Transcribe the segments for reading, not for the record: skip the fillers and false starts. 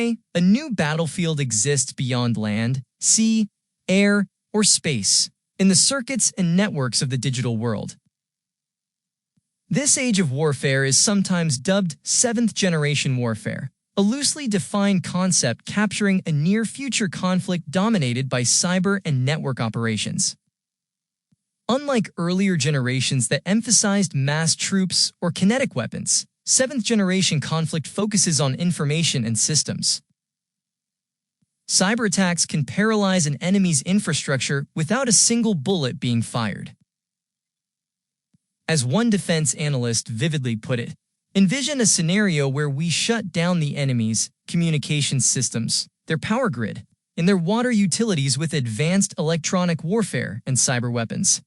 A new battlefield exists beyond land, sea, air, or space, in the circuits and networks of the digital world. This age of warfare is sometimes dubbed seventh-generation warfare, a loosely defined concept capturing a near-future conflict dominated by cyber and network operations. Unlike earlier generations that emphasized mass troops or kinetic weapons, seventh-generation conflict focuses on information and systems. Cyber attacks can paralyze an enemy's infrastructure without a single bullet being fired. As one defense analyst vividly put it, envision a scenario where we shut down the enemy's communications systems, their power grid, and their water utilities with advanced electronic warfare and cyber weapons.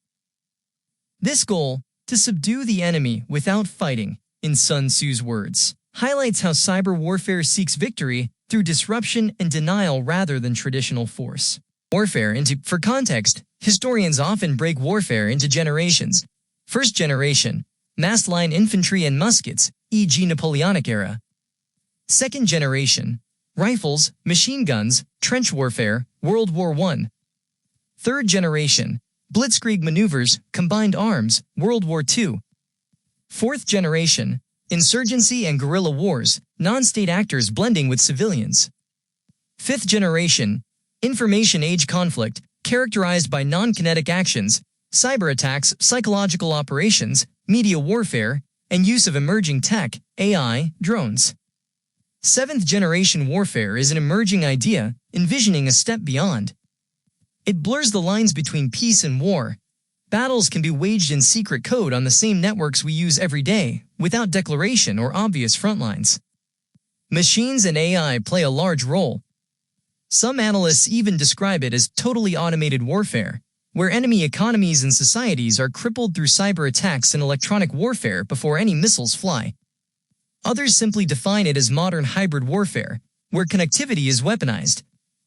This goal, to subdue the enemy without fighting, in Sun Tzu's words, highlights how cyber warfare seeks victory through disruption and denial rather than traditional force. For context, historians often break warfare into generations. First generation, massed line infantry and muskets, e.g. Napoleonic era. Second generation, rifles, machine guns, trench warfare, World War I. Third generation, blitzkrieg maneuvers, combined arms, World War II. Fourth generation, insurgency and guerrilla wars, non-state actors blending with civilians. Fifth generation, information age conflict, characterized by non-kinetic actions, cyber attacks, psychological operations, media warfare, and use of emerging tech, AI, drones. Seventh-generation warfare is an emerging idea, envisioning a step beyond. It blurs the lines between peace and war. Battles can be waged in secret code on the same networks we use every day, without declaration or obvious frontlines. Machines and AI play a large role. Some analysts even describe it as totally automated warfare, where enemy economies and societies are crippled through cyber attacks and electronic warfare before any missiles fly. Others simply define it as modern hybrid warfare, where connectivity is weaponized.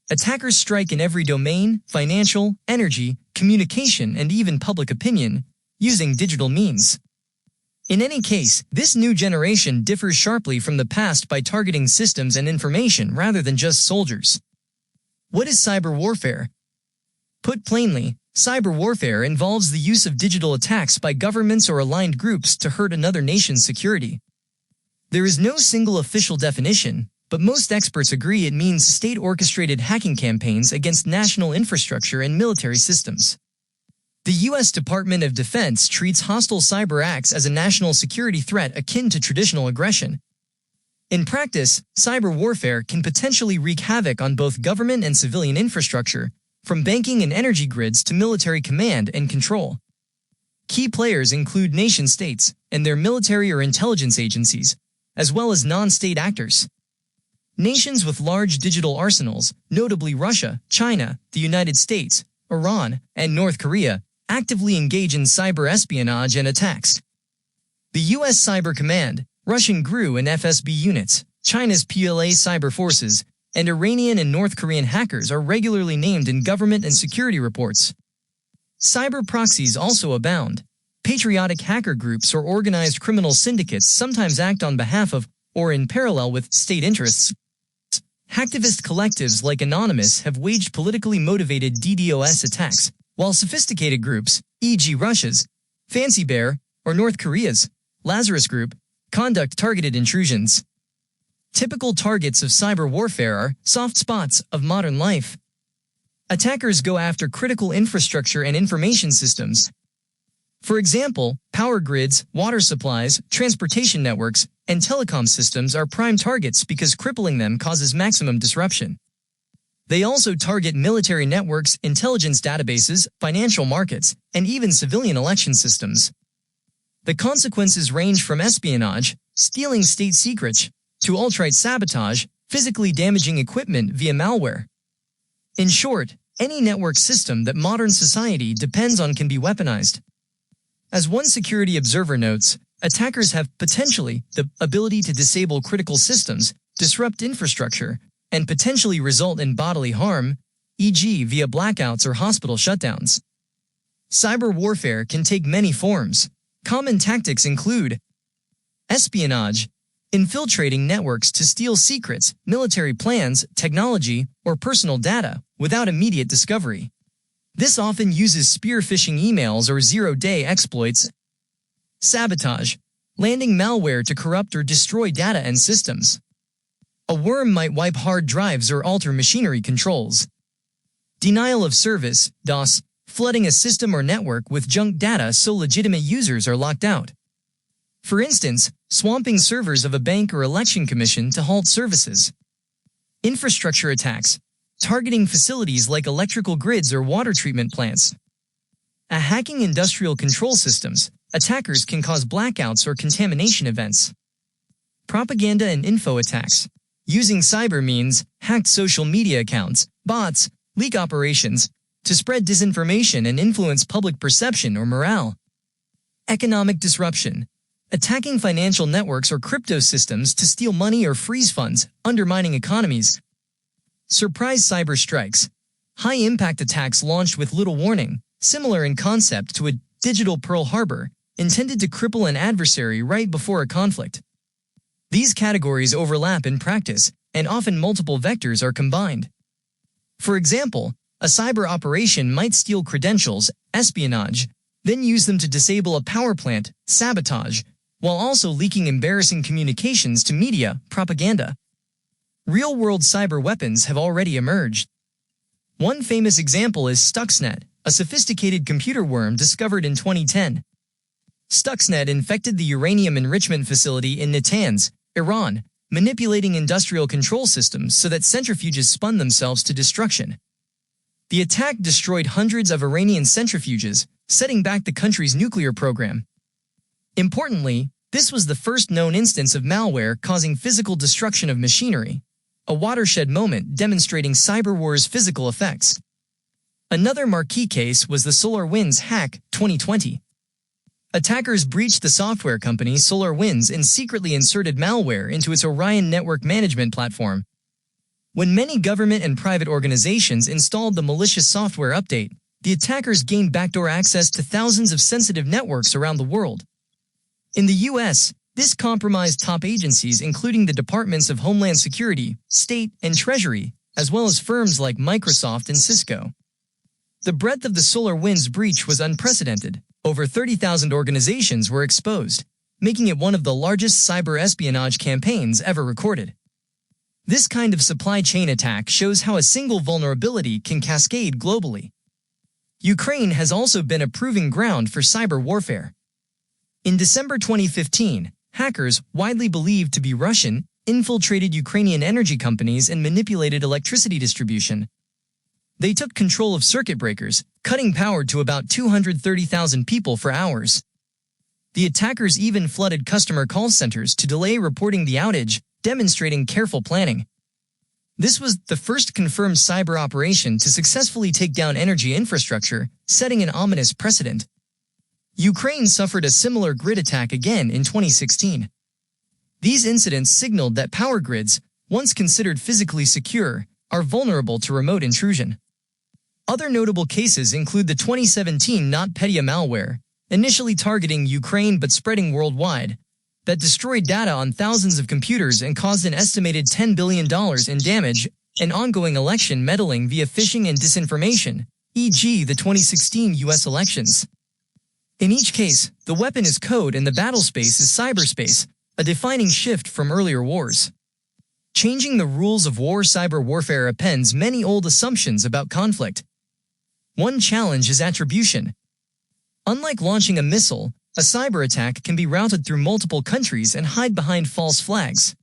Attackers strike in every domain, financial, energy, communication, and even public opinion, using digital means. In any case, this new generation differs sharply from the past by targeting systems and information rather than just soldiers. What is cyber warfare? Put plainly, cyber warfare involves the use of digital attacks by governments or aligned groups to hurt another nation's security. There is no single official definition, but most experts agree it means state-orchestrated hacking campaigns against national infrastructure and military systems. The U.S. Department of Defense treats hostile cyber acts as a national security threat akin to traditional aggression. In practice, cyber warfare can potentially wreak havoc on both government and civilian infrastructure, from banking and energy grids to military command and control. Key players include nation-states and their military or intelligence agencies, as well as non-state actors. Nations with large digital arsenals, notably Russia, China, the United States, Iran, and North Korea, actively engage in cyber espionage and attacks. The U.S. Cyber Command, Russian GRU and FSB units, China's PLA cyber forces, and Iranian and North Korean hackers are regularly named in government and security reports. Cyber proxies also abound. Patriotic hacker groups or organized criminal syndicates sometimes act on behalf of, or in parallel with, state interests. Hacktivist collectives like Anonymous have waged politically motivated DDoS attacks, while sophisticated groups, e.g. Russia's Fancy Bear or North Korea's Lazarus Group, conduct targeted intrusions. Typical targets of cyber warfare are soft spots of modern life. Attackers go after critical infrastructure and information systems. For example, power grids, water supplies, transportation networks, and telecom systems are prime targets because crippling them causes maximum disruption. They also target military networks, intelligence databases, financial markets, and even civilian election systems. The consequences range from espionage, stealing state secrets, to outright sabotage, physically damaging equipment via malware. In short, any network system that modern society depends on can be weaponized. As one security observer notes, attackers have potentially the ability to disable critical systems, disrupt infrastructure, and potentially result in bodily harm, e.g. via blackouts or hospital shutdowns. Cyber warfare can take many forms. Common tactics include espionage. infiltrating networks to steal secrets, military plans, technology, or personal data without immediate discovery. This often uses spear phishing emails or zero-day exploits. Sabotage, landing malware to corrupt or destroy data and systems. A worm might wipe hard drives or alter machinery controls. Denial of service, DOS, flooding a system or network with junk data so legitimate users are locked out. For instance, swamping servers of a bank or election commission to halt services. Infrastructure attacks, targeting facilities like electrical grids or water treatment plants. Hacking industrial control systems, attackers can cause blackouts or contamination events. Propaganda and info attacks, using cyber means, hacked social media accounts, bots, leak operations, to spread disinformation and influence public perception or morale. Economic disruption, attacking financial networks or crypto systems to steal money or freeze funds, undermining economies. Surprise cyber strikes, high-impact attacks launched with little warning, similar in concept to a digital Pearl Harbor, intended to cripple an adversary right before a conflict. These categories overlap in practice, and often multiple vectors are combined. For example, a cyber operation might steal credentials, espionage, then use them to disable a power plant, sabotage, while also leaking embarrassing communications to media, propaganda. Real-world cyber weapons have already emerged. One famous example is Stuxnet, a sophisticated computer worm discovered in 2010. Stuxnet infected the uranium enrichment facility in Natanz, Iran, manipulating industrial control systems so that centrifuges spun themselves to destruction. The attack destroyed hundreds of Iranian centrifuges, setting back the country's nuclear program. Importantly, this was the first known instance of malware causing physical destruction of machinery, a watershed moment demonstrating cyber war's physical effects. Another marquee case was the SolarWinds hack, 2020. Attackers breached the software company SolarWinds and secretly inserted malware into its Orion network management platform. When many government and private organizations installed the malicious software update, the attackers gained backdoor access to thousands of sensitive networks around the world. In the U.S., this compromised top agencies including the Departments of Homeland Security, State, and Treasury, as well as firms like Microsoft and Cisco. The breadth of the SolarWinds breach was unprecedented. Over 30,000 organizations were exposed, making it one of the largest cyber espionage campaigns ever recorded. This kind of supply chain attack shows how a single vulnerability can cascade globally. Ukraine has also been a proving ground for cyber warfare. In December 2015, hackers, widely believed to be Russian, infiltrated Ukrainian energy companies and manipulated electricity distribution. They took control of circuit breakers, cutting power to about 230,000 people for hours. The attackers even flooded customer call centers to delay reporting the outage, demonstrating careful planning. This was the first confirmed cyber operation to successfully take down energy infrastructure, setting an ominous precedent. Ukraine suffered a similar grid attack again in 2016. These incidents signaled that power grids, once considered physically secure, are vulnerable to remote intrusion. Other notable cases include the 2017 NotPetya malware, initially targeting Ukraine but spreading worldwide, that destroyed data on thousands of computers and caused an estimated $10 billion in damage, and ongoing election meddling via phishing and disinformation, e.g. the 2016 U.S. elections. In each case, the weapon is code and the battlespace is cyberspace, a defining shift from earlier wars. Changing the rules of war. Cyber warfare appends many old assumptions about conflict. One challenge is attribution. Unlike launching a missile, a cyber attack can be routed through multiple countries and hide behind false flags.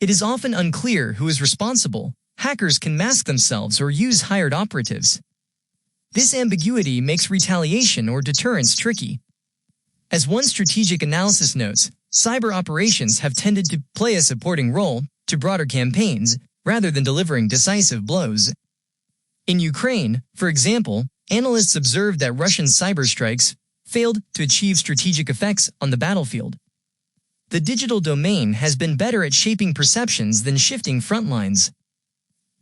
It is often unclear who is responsible. Hackers can mask themselves or use hired operatives. This ambiguity makes retaliation or deterrence tricky. As one strategic analysis notes, cyber operations have tended to play a supporting role to broader campaigns rather than delivering decisive blows. In Ukraine, for example, analysts observed that Russian cyber strikes failed to achieve strategic effects on the battlefield. The digital domain has been better at shaping perceptions than shifting front lines.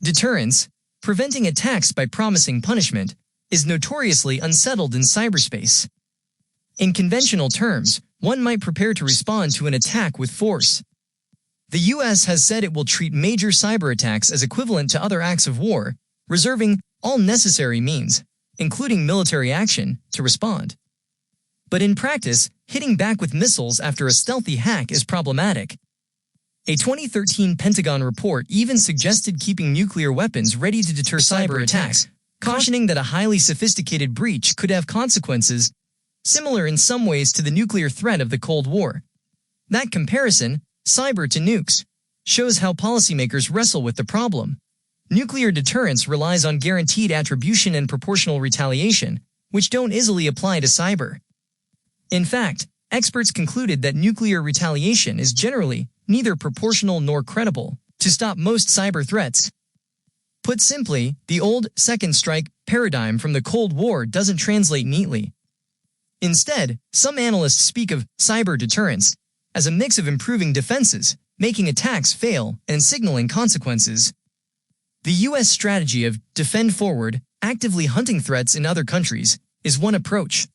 Deterrence, preventing attacks by promising punishment, is notoriously unsettled in cyberspace. In conventional terms, one might prepare to respond to an attack with force. The US has said it will treat major cyber attacks as equivalent to other acts of war, reserving all necessary means, including military action, to respond. But in practice, hitting back with missiles after a stealthy hack is problematic. A 2013 Pentagon report even suggested keeping nuclear weapons ready to deter cyber attacks, cautioning that a highly sophisticated breach could have consequences similar in some ways to the nuclear threat of the Cold War. That comparison, cyber to nukes, shows how policymakers wrestle with the problem. Nuclear deterrence relies on guaranteed attribution and proportional retaliation, which don't easily apply to cyber. In fact, experts concluded that nuclear retaliation is generally neither proportional nor credible to stop most cyber threats. Put simply, the old second strike paradigm from the Cold War doesn't translate neatly. Instead, some analysts speak of cyber deterrence as a mix of improving defenses, making attacks fail, and signaling consequences. The U.S. strategy of defend forward, actively hunting threats in other countries, is one approach.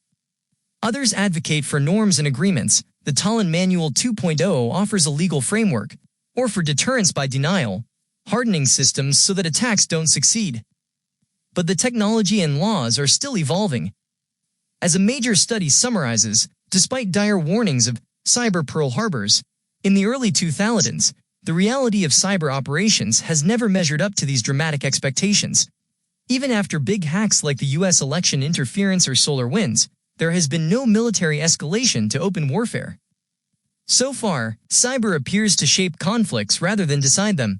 Others advocate for norms and agreements. The Tallinn Manual 2.0 offers a legal framework, or for deterrence by denial, hardening systems so that attacks don't succeed. But the technology and laws are still evolving. As a major study summarizes, despite dire warnings of cyber Pearl Harbors, in the early 2000s, the reality of cyber operations has never measured up to these dramatic expectations. Even after big hacks like the U.S. election interference or SolarWinds, there has been no military escalation to open warfare. So far, cyber appears to shape conflicts rather than decide them.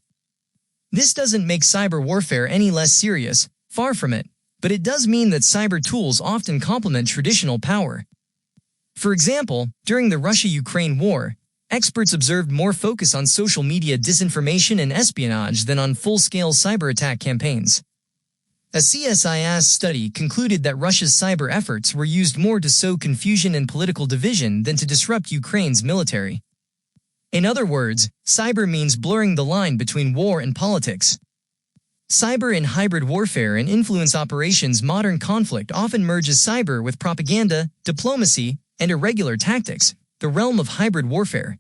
This doesn't make cyber warfare any less serious, far from it, but it does mean that cyber tools often complement traditional power. For example, during the Russia-Ukraine war, experts observed more focus on social media disinformation and espionage than on full-scale cyber attack campaigns. A CSIS study concluded that Russia's cyber efforts were used more to sow confusion and political division than to disrupt Ukraine's military. In other words, cyber means blurring the line between war and politics. Cyber in hybrid warfare and influence operations. Modern conflict often merges cyber with propaganda, diplomacy, and irregular tactics, the realm of hybrid warfare.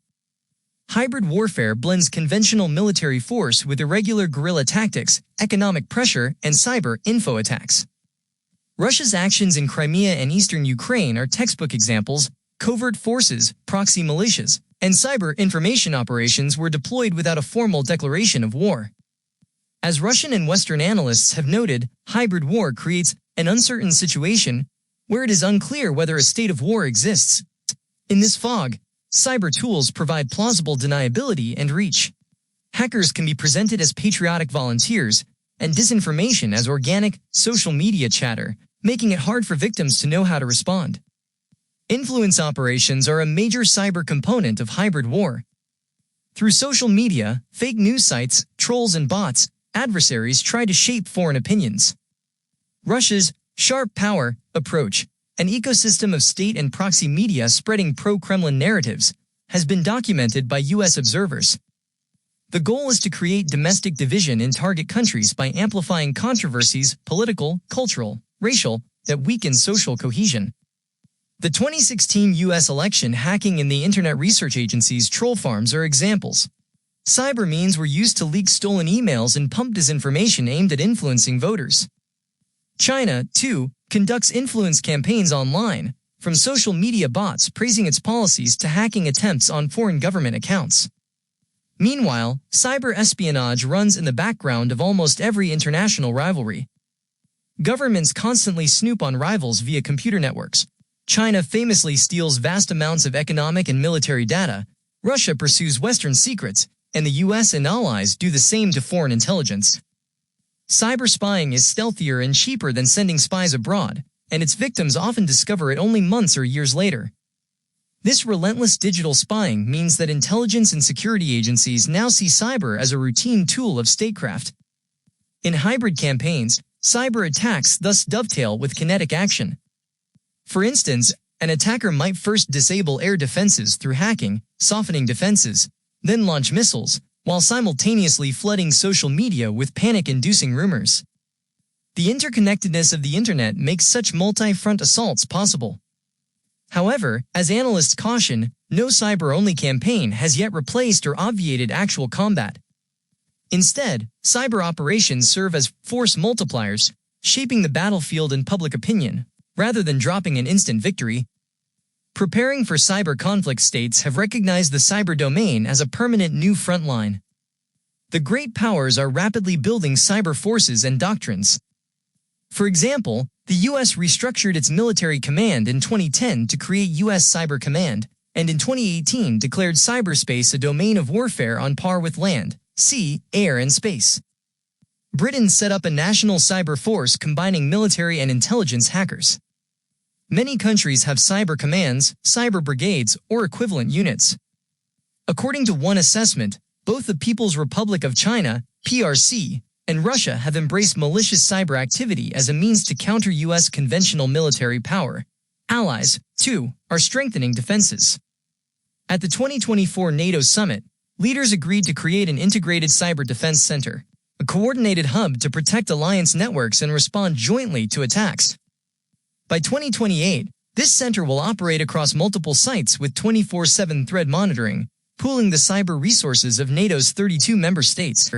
Hybrid warfare blends conventional military force with irregular guerrilla tactics, economic pressure, and cyber info attacks. Russia's actions in Crimea and eastern Ukraine are textbook examples. Covert forces, proxy militias, and cyber information operations were deployed without a formal declaration of war. As Russian and Western analysts have noted, hybrid war creates an uncertain situation where it is unclear whether a state of war exists. In this fog, cyber tools provide plausible deniability and reach. Hackers can be presented as patriotic volunteers, and disinformation as organic, social media chatter, making it hard for victims to know how to respond. Influence operations are a major cyber component of hybrid war. Through social media, fake news sites, trolls and bots, adversaries try to shape foreign opinions. Russia's sharp power approach, an ecosystem of state and proxy media spreading pro-Kremlin narratives, has been documented by U.S. observers. The goal is to create domestic division in target countries by amplifying controversies, political, cultural, racial, that weaken social cohesion. The 2016 U.S. election hacking and the Internet Research Agency's troll farms are examples. Cyber means were used to leak stolen emails and pump disinformation aimed at influencing voters. China, too, conducts influence campaigns online, from social media bots praising its policies to hacking attempts on foreign government accounts. Meanwhile, cyber espionage runs in the background of almost every international rivalry. Governments constantly snoop on rivals via computer networks. China famously steals vast amounts of economic and military data, Russia pursues Western secrets, and the US and allies do the same to foreign intelligence. Cyber spying is stealthier and cheaper than sending spies abroad, and its victims often discover it only months or years later. This relentless digital spying means that intelligence and security agencies now see cyber as a routine tool of statecraft. In hybrid campaigns, cyber attacks thus dovetail with kinetic action. For instance, an attacker might first disable air defenses through hacking, softening defenses, then launch missiles, while simultaneously flooding social media with panic-inducing rumors. The interconnectedness of the internet makes such multi-front assaults possible. However, as analysts caution, no cyber-only campaign has yet replaced or obviated actual combat. Instead, cyber operations serve as force multipliers, shaping the battlefield and public opinion, rather than dropping an instant victory. Preparing for cyber conflict states have recognized the cyber domain as a permanent new frontline. The great powers are rapidly building cyber forces and doctrines. For example, the U.S. restructured its military command in 2010 to create U.S. Cyber Command, and in 2018 declared cyberspace a domain of warfare on par with land, sea, air, and space. Britain set up a national cyber force combining military and intelligence hackers. Many countries have cyber commands, cyber brigades, or equivalent units. According to one assessment, both the People's Republic of China, PRC, and Russia have embraced malicious cyber activity as a means to counter U.S. conventional military power. Allies, too, are strengthening defenses. At the 2024 NATO summit, leaders agreed to create an integrated cyber defense center, a coordinated hub to protect alliance networks and respond jointly to attacks. By 2028, this center will operate across multiple sites with 24/7 threat monitoring, pooling the cyber resources of NATO's 32 member states.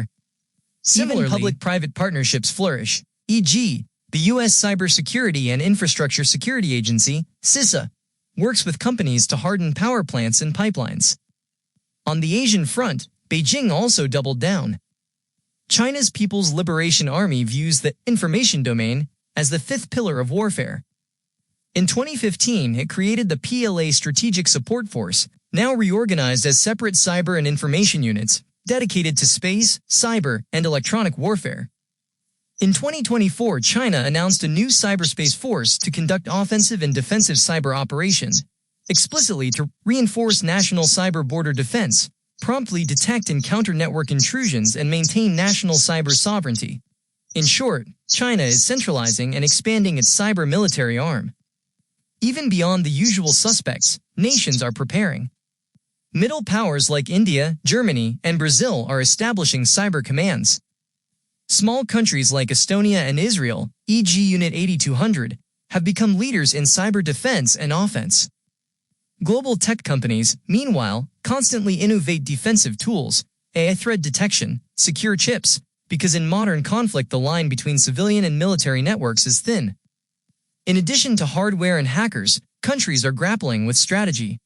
Similarly, public-private partnerships flourish, e.g., the U.S. Cybersecurity and Infrastructure Security Agency, CISA, works with companies to harden power plants and pipelines. On the Asian front, Beijing also doubled down. China's People's Liberation Army views the information domain as the fifth pillar of warfare. In 2015, it created the PLA Strategic Support Force, now reorganized as separate cyber and information units, dedicated to space, cyber, and electronic warfare. In 2024, China announced a new cyberspace force to conduct offensive and defensive cyber operations, explicitly to reinforce national cyber border defense, promptly detect and counter network intrusions, and maintain national cyber sovereignty. In short, China is centralizing and expanding its cyber military arm. Even beyond the usual suspects, nations are preparing. Middle powers like India, Germany, and Brazil are establishing cyber commands. Small countries like Estonia and Israel, e.g. Unit 8200, have become leaders in cyber defense and offense. Global tech companies, meanwhile, constantly innovate defensive tools, AI threat detection, secure chips, because in modern conflict the line between civilian and military networks is thin. In addition to hardware and hackers, countries are grappling with strategy.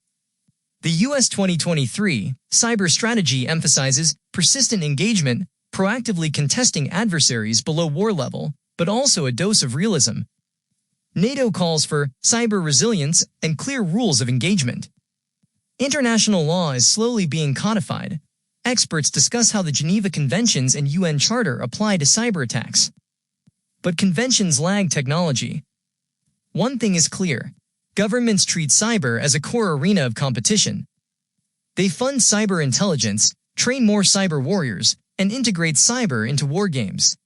The U.S. 2023 cyber strategy emphasizes persistent engagement, proactively contesting adversaries below war level, but also a dose of realism. NATO calls for cyber resilience and clear rules of engagement. International law is slowly being codified. Experts discuss how the Geneva Conventions and UN Charter apply to cyber attacks. But conventions lag technology. One thing is clear. Governments treat cyber as a core arena of competition. They fund cyber intelligence, train more cyber warriors, and integrate cyber into war games.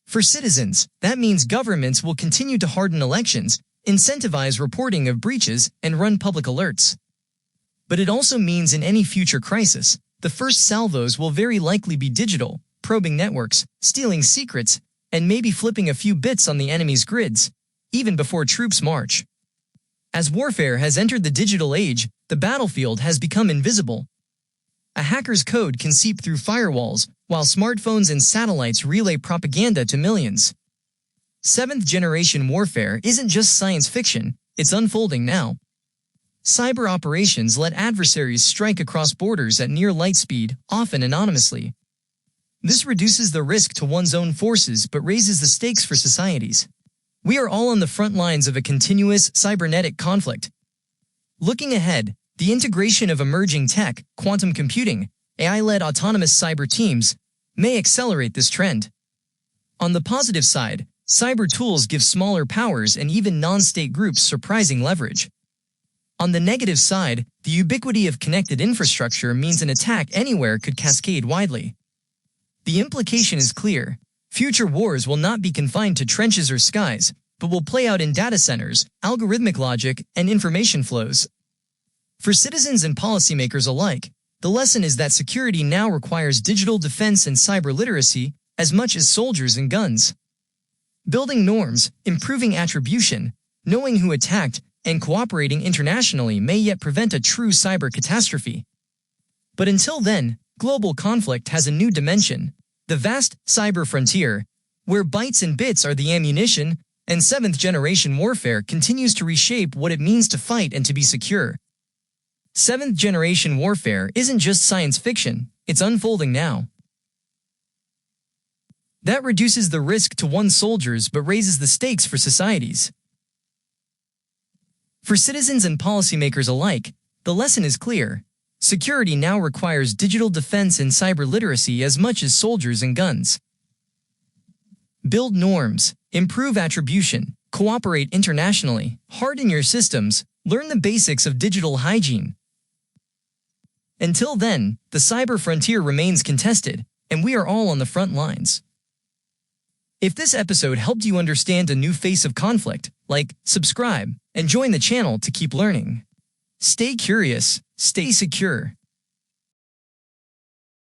For citizens, that means governments will continue to harden elections, incentivize reporting of breaches, and run public alerts. But it also means in any future crisis, the first salvos will very likely be digital, probing networks, stealing secrets, and maybe flipping a few bits on the enemy's grids, even before troops march. As warfare has entered the digital age, the battlefield has become invisible. A hacker's code can seep through firewalls, while smartphones and satellites relay propaganda to millions. Seventh-generation warfare isn't just science fiction, it's unfolding now. Cyber operations let adversaries strike across borders at near light speed, often anonymously. This reduces the risk to one's own forces but raises the stakes for societies. We are all on the front lines of a continuous cybernetic conflict. Looking ahead, the integration of emerging tech, quantum computing, AI-led autonomous cyber teams, may accelerate this trend. On the positive side, cyber tools give smaller powers and even non-state groups surprising leverage. On the negative side, the ubiquity of connected infrastructure means an attack anywhere could cascade widely. The implication is clear. Future wars will not be confined to trenches or skies, but will play out in data centers, algorithmic logic, and information flows. For citizens and policymakers alike, the lesson is that security now requires digital defense and cyber literacy as much as soldiers and guns. Building norms, improving attribution, knowing who attacked, and cooperating internationally may yet prevent a true cyber catastrophe. But until then, global conflict has a new dimension, the vast cyber frontier, where bytes and bits are the ammunition, and 7th-generation warfare continues to reshape what it means to fight and to be secure. 7th-generation warfare isn't just science fiction, it's unfolding now. That reduces the risk to one's soldiers but raises the stakes for societies. For citizens and policymakers alike, the lesson is clear. Security now requires digital defense and cyber literacy as much as soldiers and guns. Build norms, improve attribution, cooperate internationally, harden your systems, learn the basics of digital hygiene. Until then, the cyber frontier remains contested, and we are all on the front lines. If this episode helped you understand a new face of conflict, like, subscribe, and join the channel to keep learning. Stay curious, stay secure.